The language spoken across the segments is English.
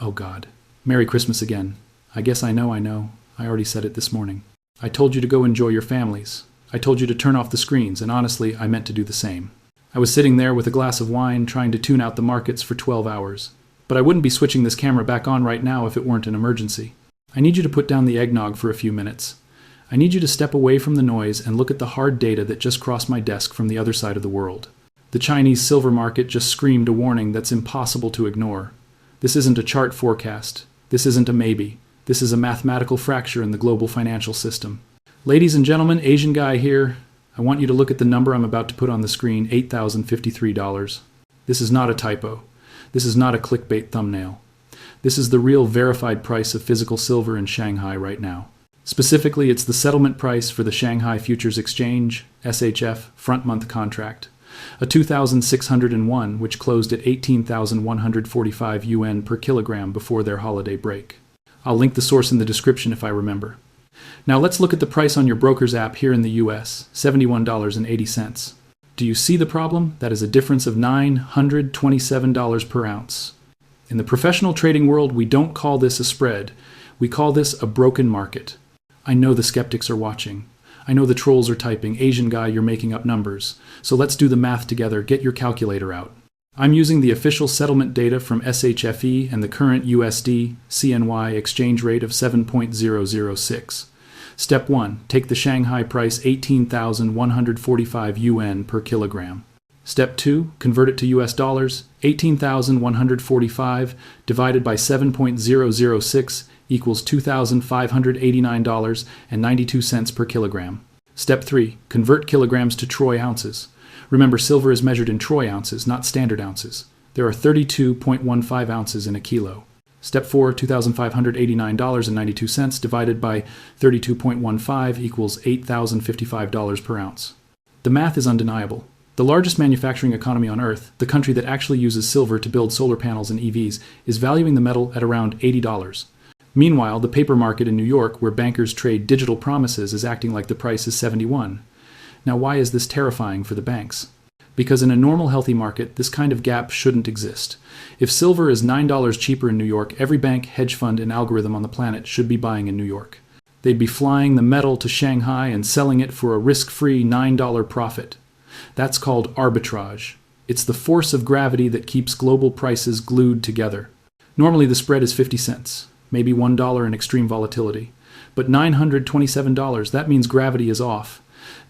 Oh God. Merry Christmas again. I guess I know. I already said it this morning. I told you to go enjoy your families. I told you to turn off the screens, and honestly, I meant to do the same. I was sitting there with a glass of wine trying to tune out the markets for 12 hours. But I wouldn't be switching this camera back on right now if it weren't an emergency. I need you to put down the eggnog for a few minutes. I need you to step away from the noise and look at the hard data that just crossed my desk from the other side of the world. The Chinese silver market just screamed a warning that's impossible to ignore. This isn't a chart forecast. This isn't a maybe. This is a mathematical fracture in the global financial system. Ladies and gentlemen, Asian guy here. I want you to look at the number I'm about to put on the screen, $8,053. This is not a typo. This is not a clickbait thumbnail. This is the real verified price of physical silver in Shanghai right now. Specifically, it's the settlement price for the Shanghai Futures Exchange, SHF, front month contract. A 2,601, which closed at 18,145 yuan per kilogram before their holiday break. I'll link the source in the description if I remember. Now let's look at the price on your broker's app here in the US, $71.80. Do you see the problem? That is a difference of $927 per ounce. In the professional trading world, we don't call this a spread. We call this a broken market. I know the skeptics are watching. I know the trolls are typing, Asian guy, you're making up numbers. So let's do the math together. Get your calculator out. I'm using the official settlement data from SHFE and the current USD CNY exchange rate of 7.006. Step 1. Take the Shanghai price 18,145 yuan per kilogram. Step 2. Convert it to US dollars. 18,145 divided by 7.006 equals $2,589.92 per kilogram. Step 3. Convert kilograms to troy ounces. Remember, silver is measured in troy ounces, not standard ounces. There are 32.15 ounces in a kilo. Step 4, $2,589.92 divided by 32.15 equals $8,055 per ounce. The math is undeniable. The largest manufacturing economy on Earth, the country that actually uses silver to build solar panels and EVs, is valuing the metal at around $80. Meanwhile, the paper market in New York, where bankers trade digital promises, is acting like the price is 71. Now, why is this terrifying for the banks? Because in a normal, healthy market, this kind of gap shouldn't exist. If silver is $9 cheaper in New York, every bank, hedge fund, and algorithm on the planet should be buying in New York. They'd be flying the metal to Shanghai and selling it for a risk-free $9 profit. That's called arbitrage. It's the force of gravity that keeps global prices glued together. Normally, the spread is 50 cents, maybe $1 in extreme volatility. But $927, that means gravity is off.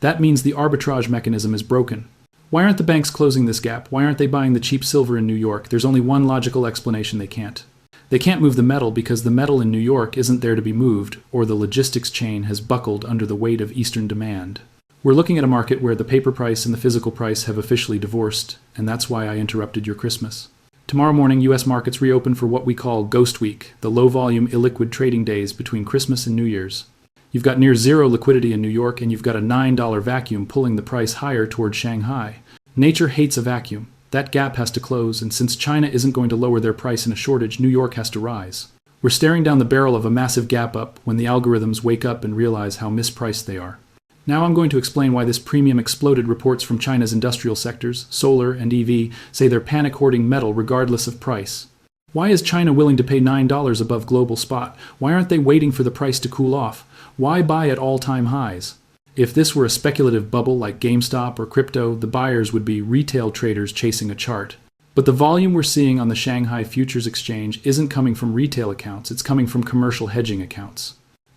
That means the arbitrage mechanism is broken. Why aren't the banks closing this gap? Why aren't they buying the cheap silver in New York? There's only one logical explanation: they can't. They can't move the metal because the metal in New York isn't there to be moved, or the logistics chain has buckled under the weight of Eastern demand. We're looking at a market where the paper price and the physical price have officially divorced, and that's why I interrupted your Christmas. Tomorrow morning, U.S. markets reopen for what we call Ghost Week, the low-volume, illiquid trading days between Christmas and New Year's. You've got near zero liquidity in New York, and you've got a $9 vacuum pulling the price higher towards Shanghai. Nature hates a vacuum. That gap has to close, and since China isn't going to lower their price in a shortage, New York has to rise. We're staring down the barrel of a massive gap up when the algorithms wake up and realize how mispriced they are. Now I'm going to explain why this premium exploded. Reports from China's industrial sectors, solar and EV, say they're panic hoarding metal regardless of price. Why is China willing to pay $9 above global spot? Why aren't they waiting for the price to cool off? Why buy at all-time highs? If this were a speculative bubble like GameStop or crypto, the buyers would be retail traders chasing a chart. But the volume we're seeing on the Shanghai Futures Exchange isn't coming from retail accounts, it's coming from commercial hedging accounts.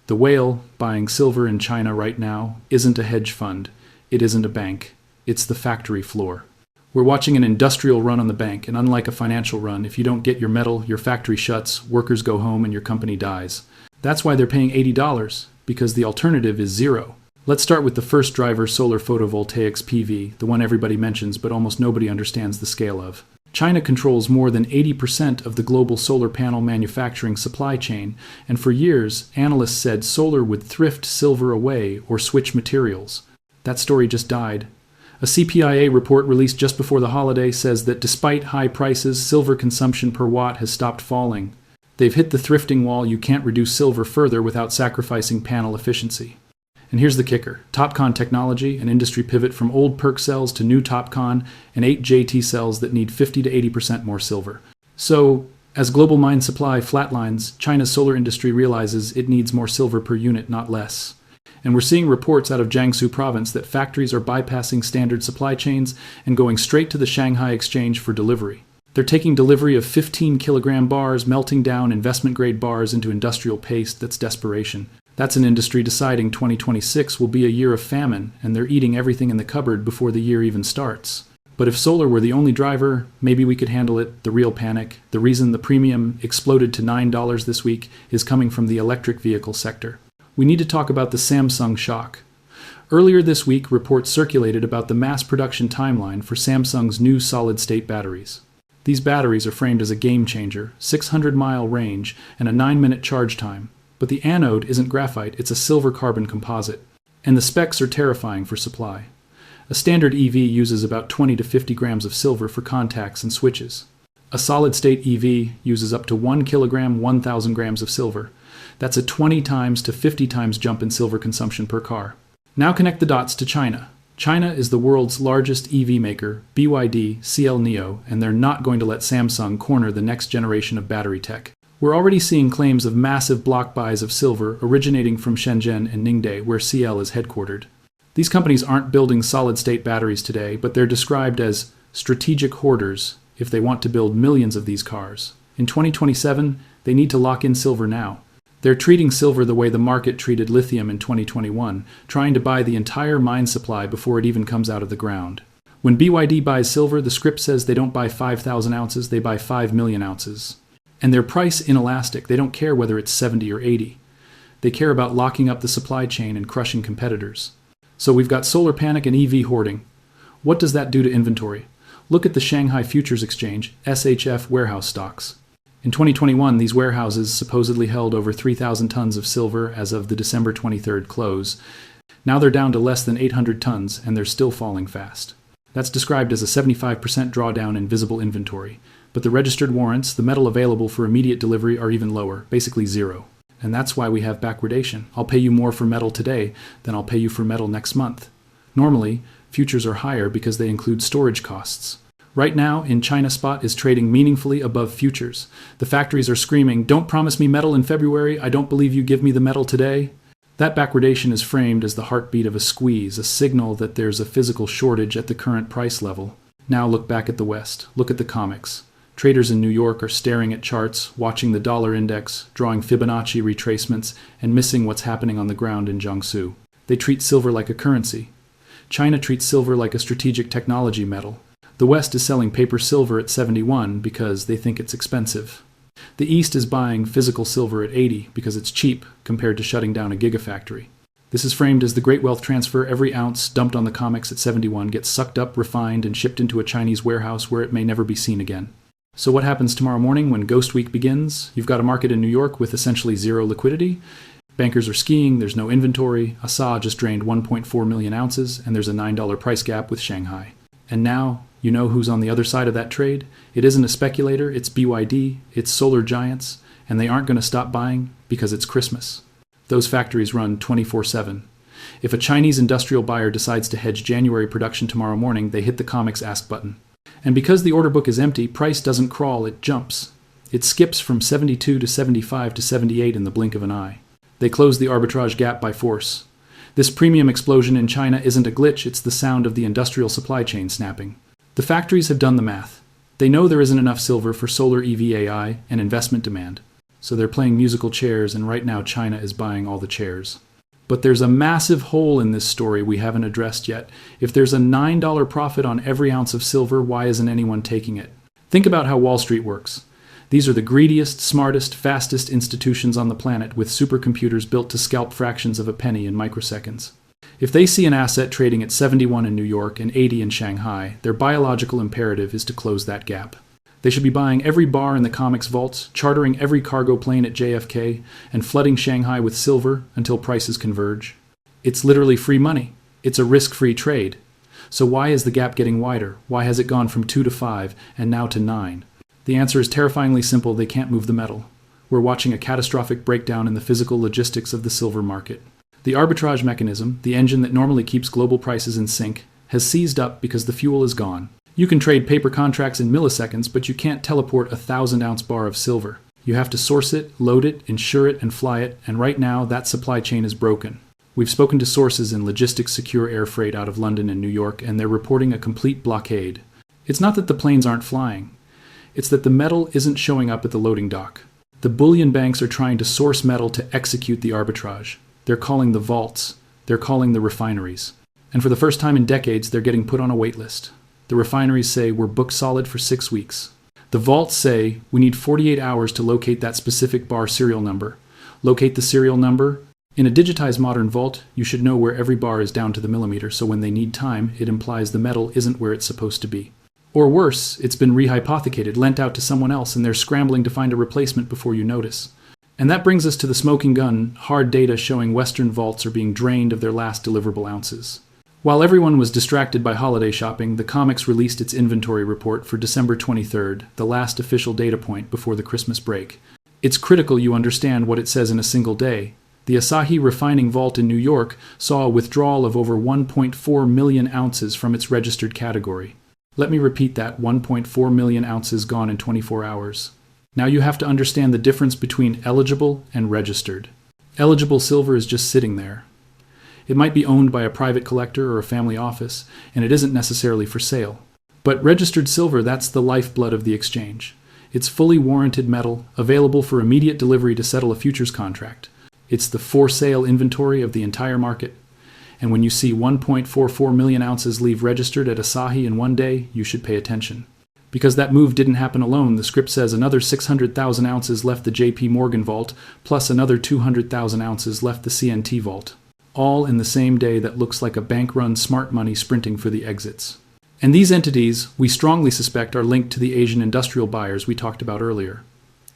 The whale buying silver in China right now isn't a hedge fund, it isn't a bank, it's the factory floor. We're watching an industrial run on the bank, and unlike a financial run, if you don't get your metal, your factory shuts, workers go home, and your company dies. That's why they're paying $80, because the alternative is zero. Let's start with the first driver, solar photovoltaics PV, the one everybody mentions but almost nobody understands the scale of. China controls more than 80% of the global solar panel manufacturing supply chain, and for years, analysts said solar would thrift silver away or switch materials. That story just died. A CPIA report released just before the holiday says that despite high prices, silver consumption per watt has stopped falling. They've hit the thrifting wall. You can't reduce silver further without sacrificing panel efficiency. And here's the kicker. TOPCon technology, an industry pivot from old PERC cells to new TOPCon, and 8 JT cells that need 50 to 80% more silver. So, As global mine supply flatlines, China's solar industry realizes it needs more silver per unit, not less. And we're seeing reports out of Jiangsu province that factories are bypassing standard supply chains and going straight to the Shanghai exchange for delivery. They're taking delivery of 15-kilogram bars, melting down investment-grade bars into industrial paste. That's desperation. That's an industry deciding 2026 will be a year of famine, and they're eating everything in the cupboard before the year even starts. But if solar were the only driver, maybe we could handle it. The real panic, the reason the premium exploded to $9 this week, is coming from the electric vehicle sector. We need to talk about the Samsung shock. Earlier this week, reports circulated about the mass production timeline for Samsung's new solid-state batteries. These batteries are framed as a game changer, 600-mile range, and a 9-minute charge time. But the anode isn't graphite, it's a silver carbon composite. And the specs are terrifying for supply. A standard EV uses about 20 to 50 grams of silver for contacts and switches. A solid-state EV uses up to 1 kilogram, 1,000 grams of silver. That's a 20 times to 50 times jump in silver consumption per car. Now connect the dots to China. China is the world's largest EV maker, BYD, CL Neo, and they're not going to let Samsung corner the next generation of battery tech. We're already seeing claims of massive block buys of silver originating from Shenzhen and Ningde, where CL is headquartered. These companies aren't building solid-state batteries today, but they're described as strategic hoarders if they want to build millions of these cars. In 2027, they need to lock in silver now. They're treating silver the way the market treated lithium in 2021, trying to buy the entire mine supply before it even comes out of the ground. When BYD buys silver, the script says they don't buy 5,000 ounces, they buy 5 million ounces. And they're price inelastic. They don't care whether it's 70 or 80. They care about locking up the supply chain and crushing competitors. So we've got solar panic and EV hoarding. What does that do to inventory? Look at the Shanghai Futures Exchange, SHF warehouse stocks. In 2021, these warehouses supposedly held over 3,000 tons of silver as of the December 23rd close. Now they're down to less than 800 tons, and they're still falling fast. That's described as a 75% drawdown in visible inventory. But the registered warrants, the metal available for immediate delivery, are even lower, basically zero. And that's why we have backwardation. I'll pay you more for metal today than I'll pay you for metal next month. Normally, futures are higher because they include storage costs. Right now, in China, spot is trading meaningfully above futures. The factories are screaming, "Don't promise me metal in February, I don't believe you give me the metal today." That backwardation is framed as the heartbeat of a squeeze, a signal that there's a physical shortage at the current price level. Now look back at the West. Look at the comics. Traders in New York are staring at charts, watching the dollar index, drawing Fibonacci retracements, and missing what's happening on the ground in Jiangsu. They treat silver like a currency. China treats silver like a strategic technology metal. The West is selling paper silver at 71 because they think it's expensive. The East is buying physical silver at 80 because it's cheap compared to shutting down a gigafactory. This is framed as the great wealth transfer. Every ounce dumped on the COMEX at 71 gets sucked up, refined, and shipped into a Chinese warehouse where it may never be seen again. So what happens tomorrow morning when Ghost Week begins? You've got a market in New York with essentially zero liquidity. Bankers are skiing, there's no inventory. Asa just drained 1.4 million ounces, and there's a $9 price gap with Shanghai. And now, you know who's on the other side of that trade? It isn't a speculator, it's BYD, it's solar giants, and they aren't going to stop buying because it's Christmas. Those factories run 24/7. If a Chinese industrial buyer decides to hedge January production tomorrow morning, they hit the COMEX ask button. And because the order book is empty, price doesn't crawl, it jumps. It skips from 72 to 75 to 78 in the blink of an eye. They close the arbitrage gap by force. This premium explosion in China isn't a glitch, it's the sound of the industrial supply chain snapping. The factories have done the math. They know there isn't enough silver for solar EV AI and investment demand. So they're playing musical chairs, and right now China is buying all the chairs. But there's a massive hole in this story we haven't addressed yet. If there's a $9 profit on every ounce of silver, why isn't anyone taking it? Think about how Wall Street works. These are the greediest, smartest, fastest institutions on the planet with supercomputers built to scalp fractions of a penny in microseconds. If they see an asset trading at 71 in New York and 80 in Shanghai, their biological imperative is to close that gap. They should be buying every bar in the COMEX vaults, chartering every cargo plane at JFK, and flooding Shanghai with silver until prices converge. It's literally free money. It's a risk-free trade. So why is the gap getting wider? Why has it gone from 2 to 5 and now to 9? The answer is terrifyingly simple: they can't move the metal. We're watching a catastrophic breakdown in the physical logistics of the silver market. The arbitrage mechanism, the engine that normally keeps global prices in sync, has seized up because the fuel is gone. You can trade paper contracts in milliseconds, but you can't teleport a 1,000-ounce bar of silver. You have to source it, load it, insure it, and fly it, and right now that supply chain is broken. We've spoken to sources in logistics secure air freight out of London and New York, and they're reporting a complete blockade. It's not that the planes aren't flying. It's that the metal isn't showing up at the loading dock. The bullion banks are trying to source metal to execute the arbitrage. They're calling the vaults. They're calling the refineries. And for the first time in decades, they're getting put on a wait list. The refineries say we're booked solid for 6 weeks. The vaults say we need 48 hours to locate that specific bar serial number. Locate the serial number. In a digitized modern vault, you should know where every bar is down to the millimeter, so when they need time, it implies the metal isn't where it's supposed to be. Or worse, it's been rehypothecated, lent out to someone else, and they're scrambling to find a replacement before you notice. And that brings us to the smoking gun, hard data showing Western vaults are being drained of their last deliverable ounces. While everyone was distracted by holiday shopping, the COMEX released its inventory report for December 23rd, the last official data point before the Christmas break. It's critical you understand what it says in a single day. The Asahi refining vault in New York saw a withdrawal of over 1.4 million ounces from its registered category. Let me repeat that, 1.4 million ounces gone in 24 hours. Now you have to understand the difference between eligible and registered. Eligible silver is just sitting there. It might be owned by a private collector or a family office, and it isn't necessarily for sale. But registered silver, that's the lifeblood of the exchange. It's fully warranted metal, available for immediate delivery to settle a futures contract. It's the for-sale inventory of the entire market. And when you see 1.44 million ounces leave registered at Asahi in one day, you should pay attention. Because that move didn't happen alone, the script says another 600,000 ounces left the JP Morgan vault, plus another 200,000 ounces left the CNT vault. All in the same day that looks like a bank-run smart money sprinting for the exits. And these entities, we strongly suspect, are linked to the Asian industrial buyers we talked about earlier.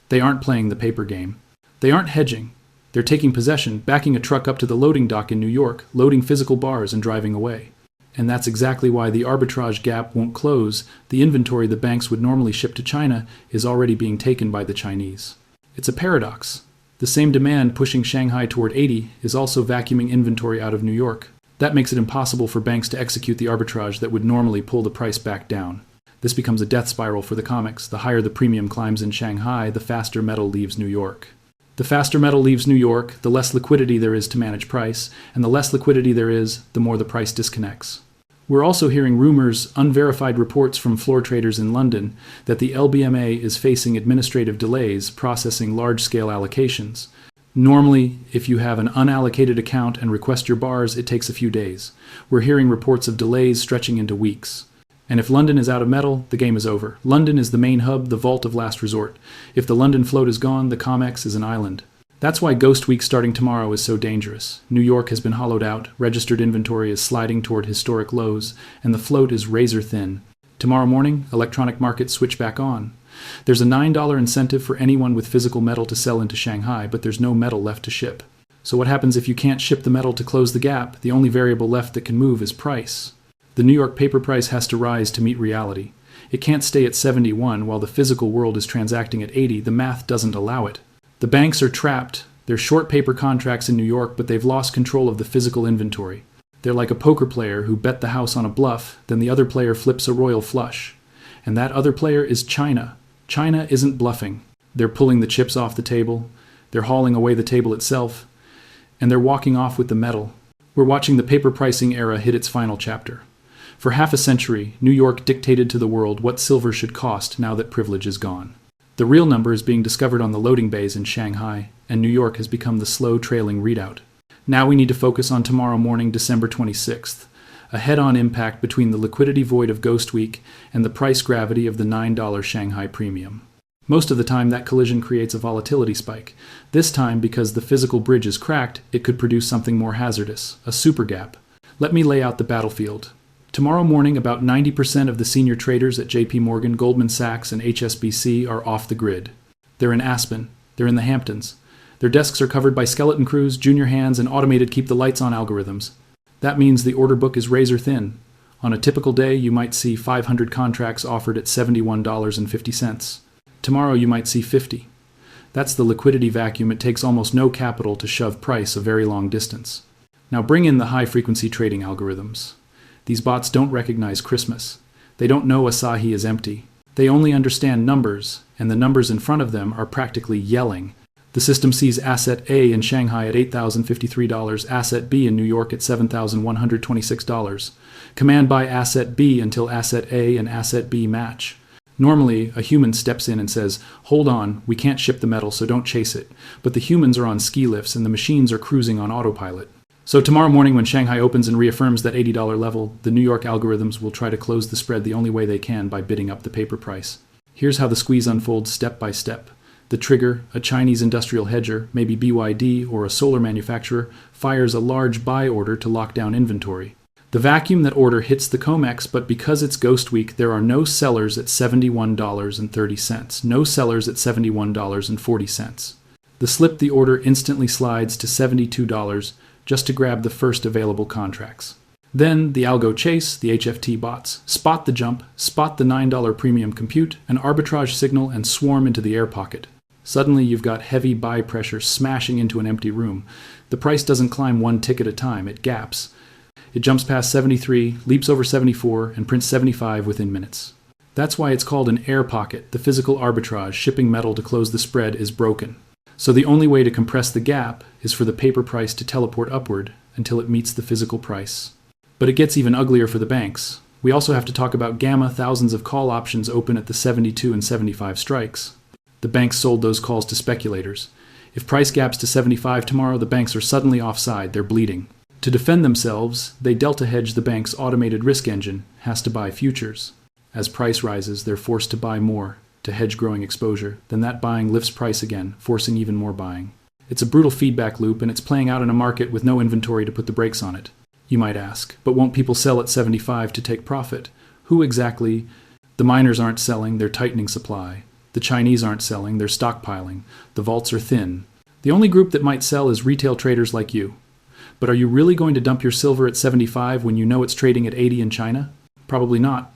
They aren't playing the paper game. They aren't hedging. They're taking possession, backing a truck up to the loading dock in New York, loading physical bars and driving away. And that's exactly why the arbitrage gap won't close. The inventory the banks would normally ship to China is already being taken by the Chinese. It's a paradox. The same demand pushing Shanghai toward 80 is also vacuuming inventory out of New York. That makes it impossible for banks to execute the arbitrage that would normally pull the price back down. This becomes a death spiral for the COMEX. The higher the premium climbs in Shanghai, the faster metal leaves New York. The faster metal leaves New York, the less liquidity there is to manage price, and the less liquidity there is, the more the price disconnects. We're also hearing rumors, unverified reports from floor traders in London, that the LBMA is facing administrative delays processing large-scale allocations. Normally, if you have an unallocated account and request your bars, it takes a few days. We're hearing reports of delays stretching into weeks. And if London is out of metal, the game is over. London is the main hub, the vault of last resort. If the London float is gone, the COMEX is an island. That's why Ghost Week starting tomorrow is so dangerous. New York has been hollowed out, registered inventory is sliding toward historic lows, and the float is razor thin. Tomorrow morning, electronic markets switch back on. There's a $9 incentive for anyone with physical metal to sell into Shanghai, but there's no metal left to ship. So what happens if you can't ship the metal to close the gap? The only variable left that can move is price. The New York paper price has to rise to meet reality. It can't stay at 71 while the physical world is transacting at 80. The math doesn't allow it. The banks are trapped. They're short paper contracts in New York, but they've lost control of the physical inventory. They're like a poker player who bet the house on a bluff, then the other player flips a royal flush. And that other player is China. China isn't bluffing. They're pulling the chips off the table. They're hauling away the table itself. And they're walking off with the metal. We're watching the paper pricing era hit its final chapter. For half a century, New York dictated to the world what silver should cost now that privilege is gone. The real number is being discovered on the loading bays in Shanghai, and New York has become the slow trailing readout. Now we need to focus on tomorrow morning, December 26th, a head-on impact between the liquidity void of Ghost Week and the price gravity of the $9 Shanghai premium. Most of the time that collision creates a volatility spike. This time, because the physical bridge is cracked, it could produce something more hazardous, a super gap. Let me lay out the battlefield. Tomorrow morning, about 90% of the senior traders at JP Morgan, Goldman Sachs, and HSBC are off the grid. They're in Aspen. They're in the Hamptons. Their desks are covered by skeleton crews, junior hands, and automated keep-the-lights-on algorithms. That means the order book is razor thin. On a typical day, you might see 500 contracts offered at $71.50. Tomorrow, you might see 50. That's the liquidity vacuum. It takes almost no capital to shove price a very long distance. Now bring in the high-frequency trading algorithms. These bots don't recognize Christmas. They don't know Asahi is empty. They only understand numbers, and the numbers in front of them are practically yelling. The system sees asset A in Shanghai at $8,053, asset B in New York at $7,126. Command buy asset B until asset A and asset B match. Normally, a human steps in and says, "Hold on, we can't ship the metal, so don't chase it." But the humans are on ski lifts and the machines are cruising on autopilot. So tomorrow morning when Shanghai opens and reaffirms that $80 level, the New York algorithms will try to close the spread the only way they can, by bidding up the paper price. Here's how the squeeze unfolds step by step. The trigger, a Chinese industrial hedger, maybe BYD or a solar manufacturer, fires a large buy order to lock down inventory. The vacuum that order hits the COMEX, but because it's Ghost Week, there are no sellers at $71.30, no sellers at $71.40. The slip the order instantly slides to $72 just to grab the first available contracts. Then the algo chase, the HFT bots, spot the jump, spot the $9 premium compute, an arbitrage signal, and swarm into the air pocket. Suddenly you've got heavy buy pressure smashing into an empty room. The price doesn't climb one tick at a time, it gaps. It jumps past 73, leaps over 74, and prints 75 within minutes. That's why it's called an air pocket. The physical arbitrage, shipping metal to close the spread, is broken. So the only way to compress the gap is for the paper price to teleport upward until it meets the physical price. But it gets even uglier for the banks. We also have to talk about gamma, thousands of call options open at the 72 and 75 strikes. The banks sold those calls to speculators. If price gaps to 75 tomorrow, the banks are suddenly offside, they're bleeding. To defend themselves, they delta hedge the bank's automated risk engine, has to buy futures. As price rises, they're forced to buy more, to hedge growing exposure. Then that buying lifts price again, forcing even more buying. It's a brutal feedback loop, and it's playing out in a market with no inventory to put the brakes on it. You might ask, but won't people sell at 75 to take profit? Who exactly? The miners aren't selling, they're tightening supply. The Chinese aren't selling, they're stockpiling. The vaults are thin. The only group that might sell is retail traders like you. But are you really going to dump your silver at 75 when you know it's trading at 80 in China? Probably not.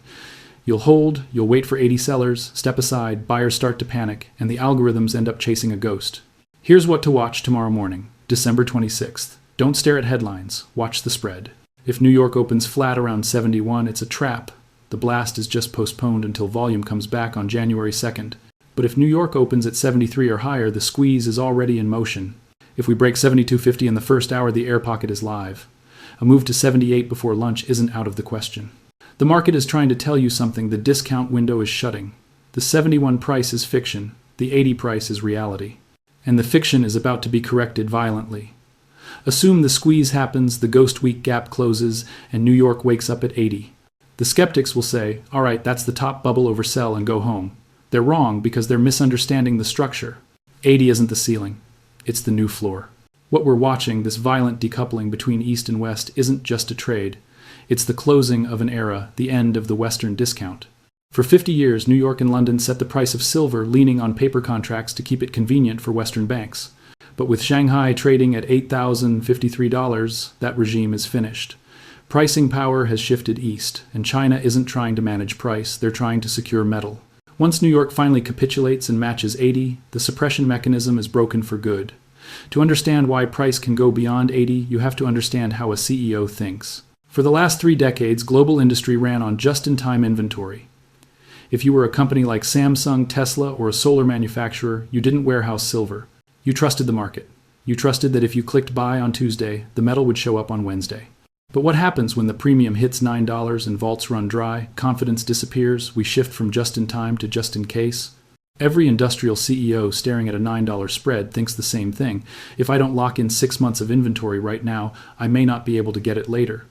You'll hold, you'll wait for 80 sellers, step aside, buyers start to panic, and the algorithms end up chasing a ghost. Here's what to watch tomorrow morning, December 26th. Don't stare at headlines, watch the spread. If New York opens flat around 71, it's a trap. The blast is just postponed until volume comes back on January 2nd. But if New York opens at 73 or higher, the squeeze is already in motion. If we break 72.50 in the first hour, the air pocket is live. A move to 78 before lunch isn't out of the question. The market is trying to tell you something. The discount window is shutting. The 71 price is fiction. The 80 price is reality. And the fiction is about to be corrected violently. Assume the squeeze happens, the Ghost Week gap closes, and New York wakes up at 80. The skeptics will say, all right, that's the top bubble over sell and go home. They're wrong because they're misunderstanding the structure. 80 isn't the ceiling. It's the new floor. What we're watching, this violent decoupling between East and West, isn't just a trade. It's the closing of an era, the end of the Western discount. For 50 years, New York and London set the price of silver, leaning on paper contracts to keep it convenient for Western banks. But with Shanghai trading at $8,053, that regime is finished. Pricing power has shifted east, and China isn't trying to manage price, they're trying to secure metal. Once New York finally capitulates and matches 80, the suppression mechanism is broken for good. To understand why price can go beyond 80, you have to understand how a CEO thinks. For the last 3 decades, global industry ran on just-in-time inventory. If you were a company like Samsung, Tesla, or a solar manufacturer, you didn't warehouse silver. You trusted the market. You trusted that if you clicked buy on Tuesday, the metal would show up on Wednesday. But what happens when the premium hits $9 and vaults run dry, confidence disappears, we shift from just-in-time to just-in-case? Every industrial CEO staring at a $9 spread thinks the same thing. If I don't lock in 6 months of inventory right now, I may not be able to get it later.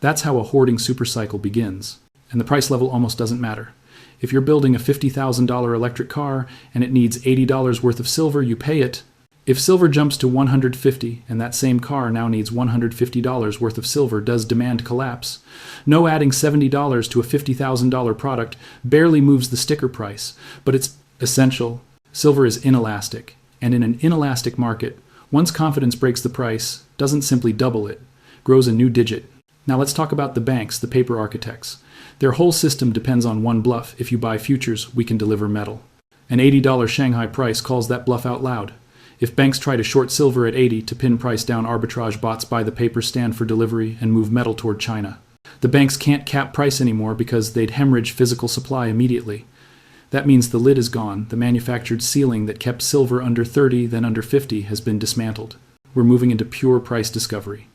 That's how a hoarding supercycle begins. And the price level almost doesn't matter. If you're building a $50,000 electric car and it needs $80 worth of silver, you pay it. If silver jumps to $150 and that same car now needs $150 worth of silver, does demand collapse? No, adding $70 to a $50,000 product barely moves the sticker price, but it's essential. Silver is inelastic, and in an inelastic market, once confidence breaks the price, doesn't simply double it, grows a new digit. Now let's talk about the banks, the paper architects. Their whole system depends on one bluff. If you buy futures, we can deliver metal. An $80 Shanghai price calls that bluff out loud. If banks try to short silver at 80 to pin price down, arbitrage bots buy the paper stand for delivery and move metal toward China. The banks can't cap price anymore because they'd hemorrhage physical supply immediately. That means the lid is gone. The manufactured ceiling that kept silver under 30, then under 50, has been dismantled. We're moving into pure price discovery.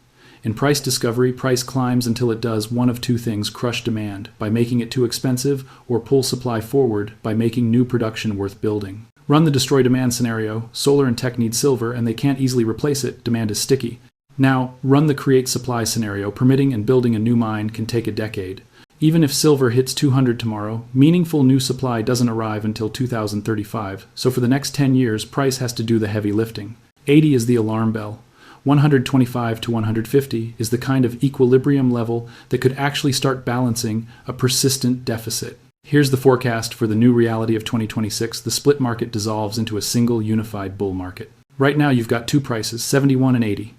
In price discovery, price climbs until it does one of two things: crush demand, by making it too expensive, or pull supply forward, by making new production worth building. Run the destroy demand scenario. Solar and tech need silver, and they can't easily replace it. Demand is sticky. Now, run the create supply scenario. Permitting and building a new mine can take a decade. Even if silver hits 200 tomorrow, meaningful new supply doesn't arrive until 2035, so for the next 10 years, price has to do the heavy lifting. 80 is the alarm bell. 125 to 150 is the kind of equilibrium level that could actually start balancing a persistent deficit. Here's the forecast for the new reality of 2026. The split market dissolves into a single unified bull market. Right now you've got two prices, 71 and 80.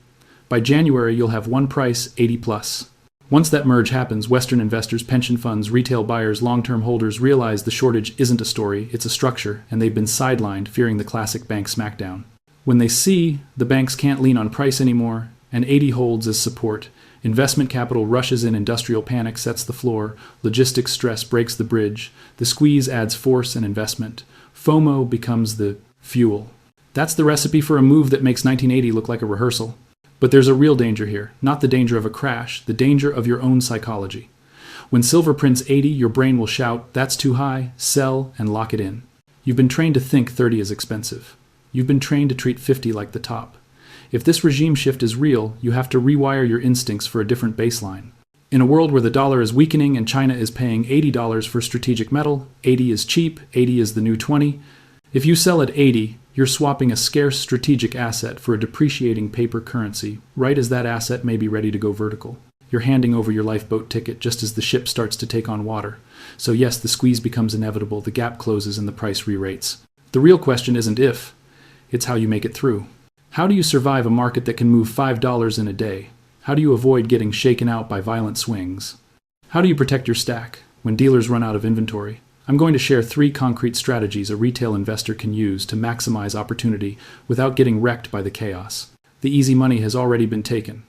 By January, you'll have one price, 80 plus. Once that merge happens, Western investors, pension funds, retail buyers, long-term holders realize the shortage isn't a story, it's a structure, and they've been sidelined, fearing the classic bank smackdown. When they see the banks can't lean on price anymore, and 80 holds as support, investment capital rushes in, industrial panic sets the floor, logistics stress breaks the bridge, the squeeze adds force and investment. FOMO becomes the fuel. That's the recipe for a move that makes 1980 look like a rehearsal. But there's a real danger here, not the danger of a crash, the danger of your own psychology. When silver prints 80, your brain will shout, "That's too high, sell, and lock it in." You've been trained to think 30 is expensive. You've been trained to treat 50 like the top. If this regime shift is real, you have to rewire your instincts for a different baseline. In a world where the dollar is weakening and China is paying $80 for strategic metal, 80 is cheap, 80 is the new 20. If you sell at 80, you're swapping a scarce strategic asset for a depreciating paper currency, right as that asset may be ready to go vertical. You're handing over your lifeboat ticket just as the ship starts to take on water. So yes, the squeeze becomes inevitable, the gap closes and the price re-rates. The real question isn't if, it's how you make it through. How do you survive a market that can move $5 in a day? How do you avoid getting shaken out by violent swings? How do you protect your stack when dealers run out of inventory? I'm going to share 3 concrete strategies a retail investor can use to maximize opportunity without getting wrecked by the chaos. The easy money has already been taken.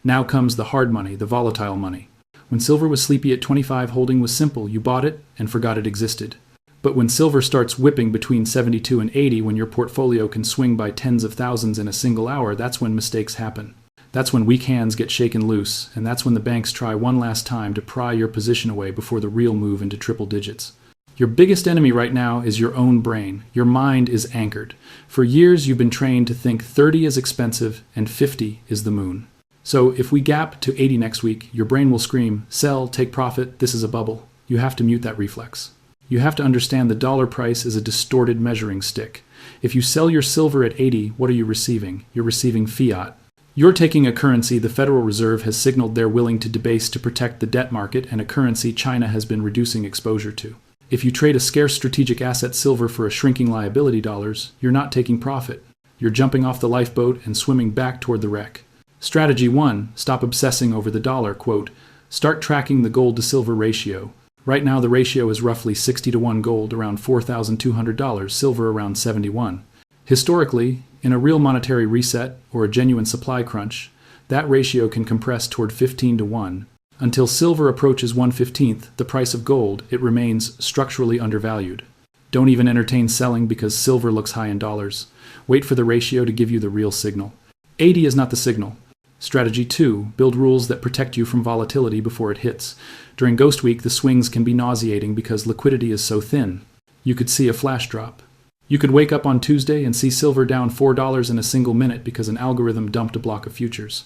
Now comes the hard money, the volatile money. When silver was sleepy at 25, holding was simple. You bought it and forgot it existed. But when silver starts whipping between 72 and 80, when your portfolio can swing by tens of thousands in a single hour, that's when mistakes happen. That's when weak hands get shaken loose, and that's when the banks try one last time to pry your position away before the real move into triple digits. Your biggest enemy right now is your own brain. Your mind is anchored. For years, you've been trained to think 30 is expensive and 50 is the moon. So if we gap to 80 next week, your brain will scream, "Sell, take profit, this is a bubble." You have to mute that reflex. You have to understand the dollar price is a distorted measuring stick. If you sell your silver at 80, what are you receiving? You're receiving fiat. You're taking a currency the Federal Reserve has signaled they're willing to debase to protect the debt market, and a currency China has been reducing exposure to. If you trade a scarce strategic asset, silver, for a shrinking liability, dollars, you're not taking profit. You're jumping off the lifeboat and swimming back toward the wreck. Strategy 1, stop obsessing over the dollar. Quote, start tracking the gold to silver ratio. Right now the ratio is roughly 60 to 1 gold, around $4,200, silver around 71. Historically, in a real monetary reset or a genuine supply crunch, that ratio can compress toward 15 to 1. Until silver approaches 1/15th the price of gold, it remains structurally undervalued. Don't even entertain selling because silver looks high in dollars. Wait for the ratio to give you the real signal. 80 is not the signal. Strategy 2, build rules that protect you from volatility before it hits. During Ghost Week, the swings can be nauseating because liquidity is so thin. You could see a flash drop. You could wake up on Tuesday and see silver down $4 in a single minute because an algorithm dumped a block of futures.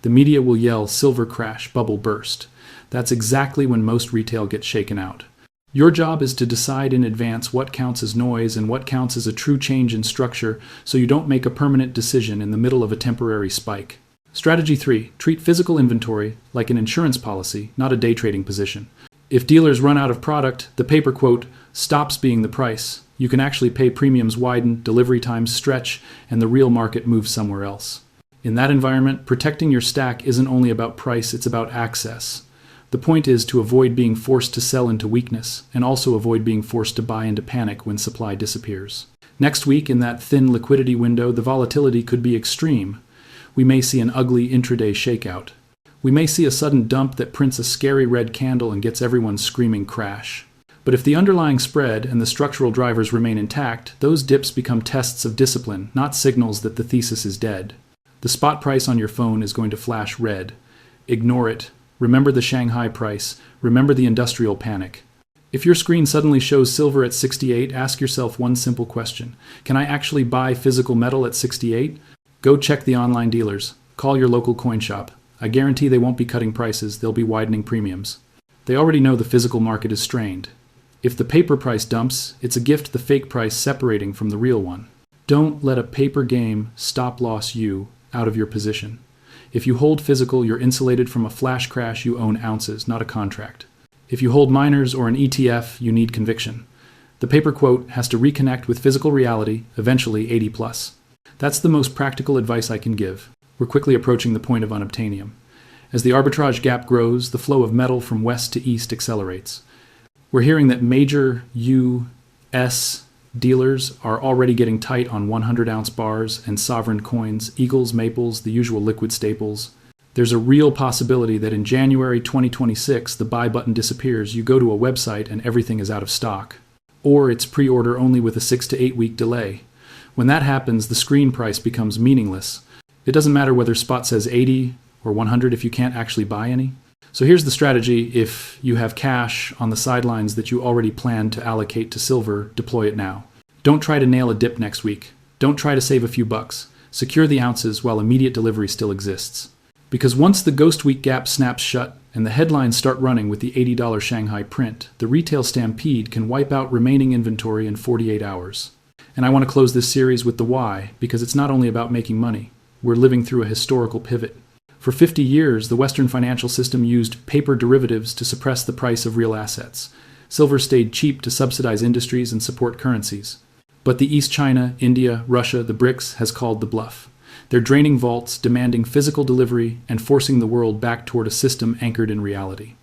The media will yell, "Silver crash, bubble burst." That's exactly when most retail gets shaken out. Your job is to decide in advance what counts as noise and what counts as a true change in structure, so you don't make a permanent decision in the middle of a temporary spike. Strategy 3, treat physical inventory like an insurance policy, not a day trading position. If dealers run out of product, the paper quote stops being the price. You can actually pay premiums widen, delivery times stretch, and the real market moves somewhere else. In that environment, protecting your stack isn't only about price, it's about access. The point is to avoid being forced to sell into weakness, and also avoid being forced to buy into panic when supply disappears. Next week, in that thin liquidity window, the volatility could be extreme. We may see an ugly intraday shakeout. We may see a sudden dump that prints a scary red candle and gets everyone screaming crash. But if the underlying spread and the structural drivers remain intact, those dips become tests of discipline, not signals that the thesis is dead. The spot price on your phone is going to flash red. Ignore it. Remember the Shanghai price. Remember the industrial panic. If your screen suddenly shows silver at 68, ask yourself one simple question. Can I actually buy physical metal at 68? Go check the online dealers. Call your local coin shop. I guarantee they won't be cutting prices, they'll be widening premiums. They already know the physical market is strained. If the paper price dumps, it's a gift to the fake price separating from the real one. Don't let a paper game stop-loss you out of your position. If you hold physical, you're insulated from a flash crash. You own ounces, not a contract. If you hold miners or an ETF, you need conviction. The paper quote has to reconnect with physical reality, eventually 80 plus. That's the most practical advice I can give. We're quickly approaching the point of unobtainium. As the arbitrage gap grows, the flow of metal from west to east accelerates. We're hearing that major U.S. dealers are already getting tight on 100-ounce bars and sovereign coins, eagles, maples, the usual liquid staples. There's a real possibility that in January 2026, the buy button disappears, you go to a website and everything is out of stock. Or it's pre-order only with a 6 to 8 week delay. When that happens, the screen price becomes meaningless. It doesn't matter whether spot says 80 or 100 if you can't actually buy any. So here's the strategy. If you have cash on the sidelines that you already plan to allocate to silver, deploy it now. Don't try to nail a dip next week. Don't try to save a few bucks. Secure the ounces while immediate delivery still exists. Because once the ghost week gap snaps shut and the headlines start running with the $80 Shanghai print, the retail stampede can wipe out remaining inventory in 48 hours. And I want to close this series with the why, because it's not only about making money. We're living through a historical pivot. For 50 years, the Western financial system used paper derivatives to suppress the price of real assets. Silver stayed cheap to subsidize industries and support currencies. But the East China, India, Russia, the BRICS has called the bluff. They're draining vaults, demanding physical delivery, and forcing the world back toward a system anchored in reality.